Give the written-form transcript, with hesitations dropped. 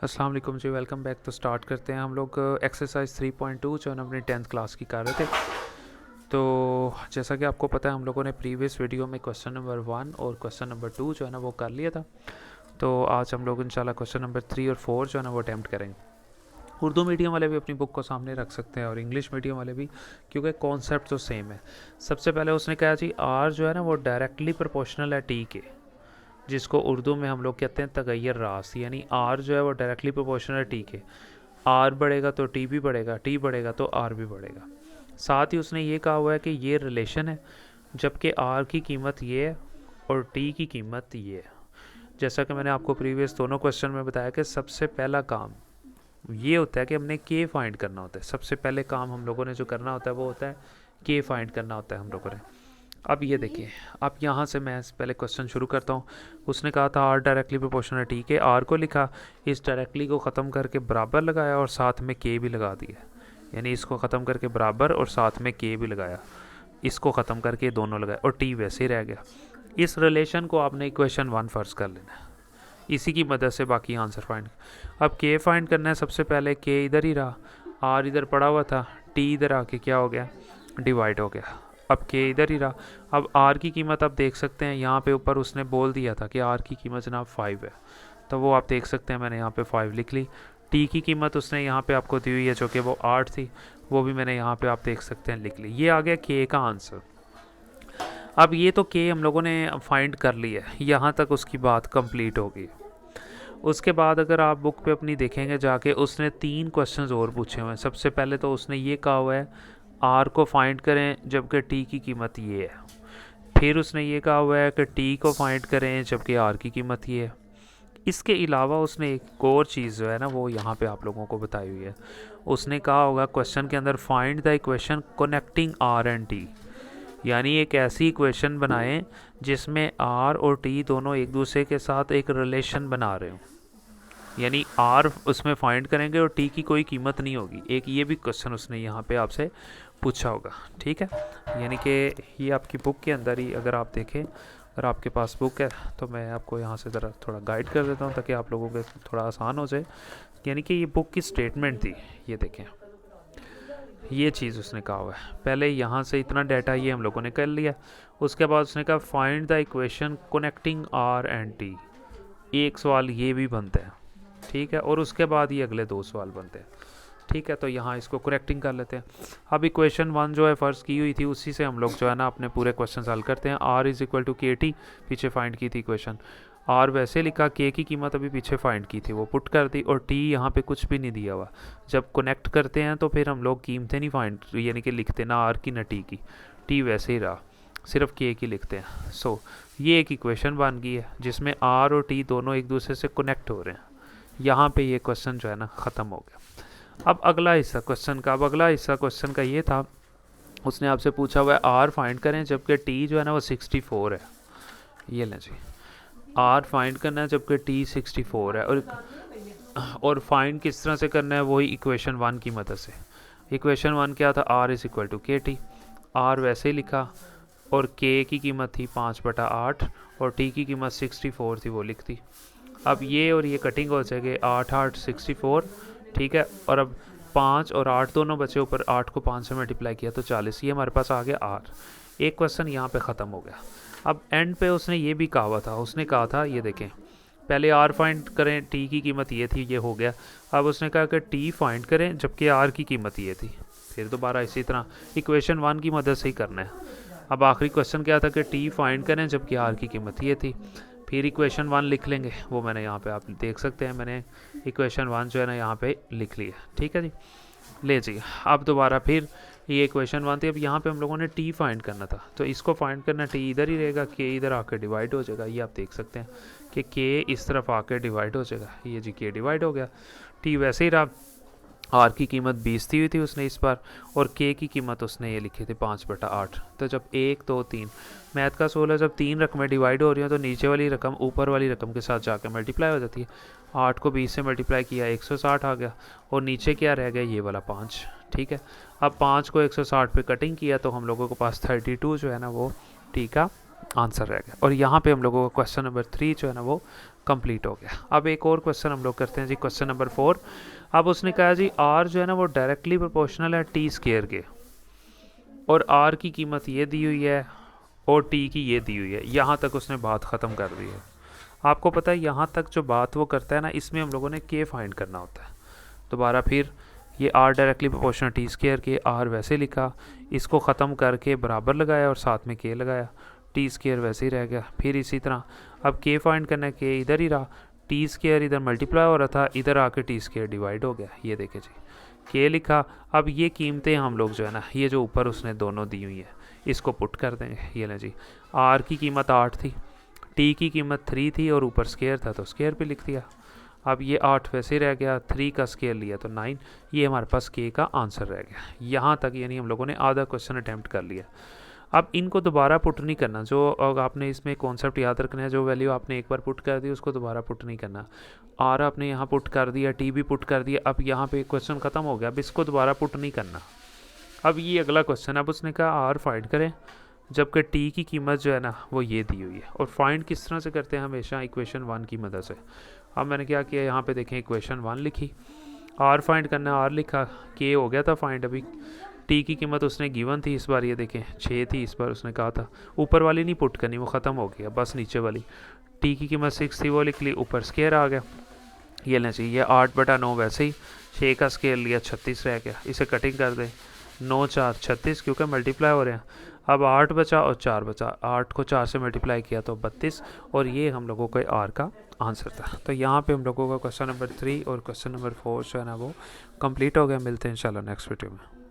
अस्सलाम वालेकुम जी, welcome back. तो स्टार्ट करते हैं हम लोग एक्सरसाइज 3.2 जो है ना अपनी 10th क्लास की कर रहे थे। तो जैसा कि आपको पता है हम लोगों ने प्रीवियस वीडियो में क्वेश्चन नंबर 1 और क्वेश्चन नंबर 2 जो है ना वो कर लिया था। तो आज हम लोग इंशाल्लाह क्वेश्चन नंबर 3 और 4 जो है ना वो अटैम्प्ट करेंगे। उर्दू मीडियम वाले भी अपनी बुक को सामने रख सकते हैं और इंग्लिश मीडियम वाले भी, क्योंकि कॉन्सेप्ट तो सेम है। सबसे पहले उसने कहा जी आर जो है ना वो डायरेक्टली प्रोपोर्शनल है टी के, जिसको उर्दू में हम लोग कहते हैं तगैर रास, यानी आर जो है वो डायरेक्टली प्रोपोर्शनल है टी के। आर बढ़ेगा तो टी भी बढ़ेगा, टी बढ़ेगा तो आर भी बढ़ेगा। साथ ही उसने ये कहा हुआ है कि ये रिलेशन है, जबकि आर की कीमत ये है और टी की कीमत ये है। जैसा कि मैंने आपको प्रीवियस दोनों क्वेश्चन में बताया कि सबसे पहला काम ये होता है कि हमने के फाइंड करना होता है। सबसे पहले काम हम लोगों ने जो करना होता है वो होता है के फाइंड करना होता है हम लोगों ने। अब ये देखिए, अब यहाँ से मैं पहले क्वेश्चन शुरू करता हूँ। उसने कहा था आर डायरेक्टली प्रोपोर्शनल टी के, आर को लिखा, इस डायरेक्टली को ख़त्म करके बराबर लगाया और साथ में के भी लगा दिया। यानी इसको ख़त्म करके बराबर और साथ में के भी लगाया, इसको ख़त्म करके दोनों लगाए और टी वैसे ही रह गया। इस रिलेशन को आपने इक्वेशन 1 फर्स्ट कर लेना है, इसी की मदद से बाकी आंसर फाइंड। अब के फाइंड करना है। सबसे पहले के इधर ही रहा, आर इधर पड़ा हुआ था, टी इधर आके क्या हो गया, डिवाइड हो गया। अब के इधर ही रहा। अब आर की कीमत आप देख सकते हैं, यहाँ पे ऊपर उसने बोल दिया था कि आर की कीमत जनाब 5 है, तो वो आप देख सकते हैं, मैंने यहाँ पे 5 लिख ली। टी की कीमत उसने यहाँ पे आपको दी हुई है जो कि वो 8 थी, वो भी मैंने यहाँ पे आप देख सकते हैं लिख ली। ये आ गया के का आंसर। अब ये तो के हम लोगों ने फाइंड कर लिया है, यहाँ तक उसकी बात कंप्लीट होगी। उसके बाद अगर आप बुक पे अपनी देखेंगे जाके, उसने 3 क्वेश्चंस और पूछे हुए हैं। सबसे पहले तो उसने ये कहा हुआ है आर को फाइंड करें जबकि टी की कीमत ये है। फिर उसने ये कहा हुआ है कि टी को फाइंड करें जबकि आर की कीमत ये है। इसके अलावा उसने एक और चीज़ जो है ना वो यहाँ पे आप लोगों को बताई हुई है। उसने कहा होगा क्वेश्चन के अंदर find the equation connecting R and T, यानी एक ऐसी इक्वेशन बनाएं जिसमें आर और टी दोनों एक दूसरे के साथ एक रिलेशन बना रहे हो। यानी आर उसमें फाइंड करेंगे और टी की कोई कीमत नहीं होगी। एक ये भी क्वेश्चन उसने यहाँ पे आपसे पूछा होगा, ठीक है। यानी कि ये आपकी बुक के अंदर ही अगर आप देखें, अगर आपके पास बुक है तो मैं आपको यहाँ से ज़रा थोड़ा गाइड कर देता हूँ ताकि आप लोगों के थोड़ा आसान हो जाए। यानी कि ये बुक की स्टेटमेंट थी, ये देखें, ये चीज़ उसने कहा हुआ है। पहले यहाँ से इतना डाटा ये हम लोगों ने कर लिया। उसके बाद उसने कहा find the equation connecting R and T. एक सवाल ये भी बनता है, ठीक है, और उसके बाद ये अगले 2 सवाल बनते हैं, ठीक है। तो यहाँ इसको करेक्टिंग कर लेते हैं। अब इक्वेशन 1 जो है फ़र्ज़ की हुई थी, उसी से हम लोग जो है ना अपने पूरे क्वेश्चन हल करते हैं। आर इज़ इक्वल टू के टी, पीछे फाइंड की थी इक्वेशन। आर वैसे लिखा, के की कीमत अभी पीछे फाइंड की थी वो पुट कर दी, और टी यहाँ पे कुछ भी नहीं दिया हुआ। जब कनेक्ट करते हैं तो फिर हम लोग कीमतें नहीं फाइंड यानी कि लिखते ना आर की ना टी वैसे ही रहा, सिर्फ के की लिखते हैं। सो ये एक इक्वेशन बन गई है जिसमें आर और टी दोनों एक दूसरे से कनेक्ट हो रहे हैं। यहाँ पे ये क्वेश्चन जो है ना ख़त्म हो गया। अब अगला हिस्सा क्वेश्चन का, अब अगला हिस्सा क्वेश्चन का ये था, उसने आपसे पूछा हुआ है आर फाइंड करें जबकि टी जो है ना वो 64 है। ये लें जी, आर फाइंड करना है जबकि टी 64 है। और फाइंड किस तरह से करना है, वही इक्वेशन 1 की मदद से। इक्वेशन 1 क्या था, आर इज़ इक्वल टू के टी। आर वैसे ही लिखा और के की कीमत थी 5/8 और टी की कीमत 64 थी, वो लिख दी। अब ये और ये कटिंग हो जाएगी, 8 8 64, ठीक है। और अब 5 और 8 दोनों बचे, ऊपर 8 को 5 से मल्टीप्लाई किया तो 40। ये हमारे पास आ गया आर। एक क्वेश्चन यहाँ पे ख़त्म हो गया। अब एंड पे उसने ये भी कहा हुआ था, उसने कहा था ये देखें, पहले आर फाइंड करें, टी की कीमत ये थी, ये हो गया। अब उसने कहा कि टी फाइंड करें जबकि आर की कीमत ये थी। फिर दोबारा इसी तरह इक्वेशन 1 की मदद से ही करना है। अब आखिरी क्वेश्चन क्या था कि टी फाइंड करें जबकि आर की कीमत ये थी। फिर इक्वेशन 1 लिख लेंगे, वो मैंने यहाँ पे आप देख सकते हैं, मैंने इक्वेशन 1 जो है ना यहाँ पे लिख लिया, ठीक है जी। ले जी, अब दोबारा फिर ये इक्वेशन 1 थी, अब यहाँ पे हम लोगों ने टी फाइंड करना था, तो इसको फाइंड करना, टी इधर ही रहेगा, के इधर आकर डिवाइड हो जाएगा। ये आप देख सकते हैं कि के इस तरफ आकर डिवाइड हो जाएगा। ये जी के डिवाइड हो गया, टी वैसे ही रहा। आर की कीमत 20 दी हुई थी उसने इस बार, और के की कीमत उसने ये लिखी थी 5/8। तो जब 1 2 3 मैथ का सोल है, जब 3 रकमें डिवाइड हो रही हैं तो नीचे वाली रकम ऊपर वाली रकम के साथ जाकर मल्टीप्लाई हो जाती है। 8 को 20 से मल्टीप्लाई किया 160 आ गया, और नीचे क्या रह गया, ये वाला 5, ठीक है। अब 5 को 160 पे कटिंग किया तो हम लोगों के पास 32 जो है ना वो टी का आंसर रह गया। और यहाँ पे हम लोगों का क्वेश्चन नंबर 3 जो है ना वो कंप्लीट हो गया। अब एक और क्वेश्चन हम लोग करते हैं जी, क्वेश्चन नंबर 4। अब उसने कहा जी आर जो है ना वो डायरेक्टली प्रोपोर्शनल है टी स्क्वायर के, और आर की कीमत ये दी हुई है और टी की ये दी हुई है। यहाँ तक उसने बात ख़त्म कर दी है। आपको पता है यहाँ तक जो बात वो करता है ना, इसमें हम लोगों ने के फाइंड करना होता है। दोबारा फिर ये R directly proportional T square के, आर वैसे लिखा, इसको ख़त्म करके बराबर लगाया और साथ में के लगाया, टी स्क्वायर वैसे ही रह गया। फिर इसी तरह अब के फाइंड करना है, के इधर ही रहा, टी स्क्वायर इधर मल्टीप्लाई हो रहा था, इधर आके टी स्क्वायर डिवाइड हो गया। ये देखे जी के लिखा। अब ये कीमतें हम लोग जो है ना, ये जो ऊपर उसने दोनों दी हुई है इसको पुट कर देंगे। ये लें जी, आर की कीमत 8 थी, टी की कीमत 3 थी और ऊपर स्क्वायर था तो स्क्वायर पे लिख दिया। अब ये 8 वैसे रह गया, 3 का स्क्वायर लिया तो 9। ये हमारे पास के का आंसर रह गया। यहाँ तक यानी हम लोगों ने आधा क्वेश्चन अटैम्प्ट कर लिया। अब इनको दोबारा पुट नहीं करना, जो आपने इसमें कॉन्सेप्ट याद रखना है, जो वैल्यू आपने एक बार पुट कर दी उसको दोबारा पुट नहीं करना। आर आपने यहाँ पुट कर दिया, टी भी पुट कर दिया, अब यहाँ पे क्वेश्चन ख़त्म हो गया। अब इसको दोबारा पुट नहीं करना। अब ये अगला क्वेश्चन, अब उसने कहा आर फाइंड करें जबकि टी की कीमत जो है ना वो ये दी हुई है। और फाइंड किस तरह से करते हैं, हमेशा इक्वेशन 1 की मदद से। अब मैंने क्या किया, यहाँ पे देखें इक्वेशन 1 लिखी, आर फाइंड करना, आर लिखा, के हो गया था फाइंड। अभी टी की कीमत उसने गिवन थी, इस बार ये देखें 6 थी, इस बार उसने कहा था ऊपर वाली नहीं पुट करनी, वो ख़त्म हो गया, बस नीचे वाली। टी की कीमत 6 थी वो लिख ली, ऊपर स्क्वायर आ गया। ये लेना चाहिए 8/9 वैसे ही, 6 का स्क्वायर लिया 36 रह गया। इसे कटिंग कर दें, 9 4 36 क्योंकि मल्टीप्लाई हो रहे हैं। अब 8 बचा और 4 बचा, 8 को 4 से मल्टीप्लाई किया तो 32, और ये हम लोगों को आर का आंसर था। तो यहाँ पे हम लोगों का क्वेश्चन नंबर 3 और क्वेश्चन नंबर 4 जो है ना वो कंप्लीट हो गया। मिलते हैं इंशाल्लाह नेक्स्ट वीडियो में।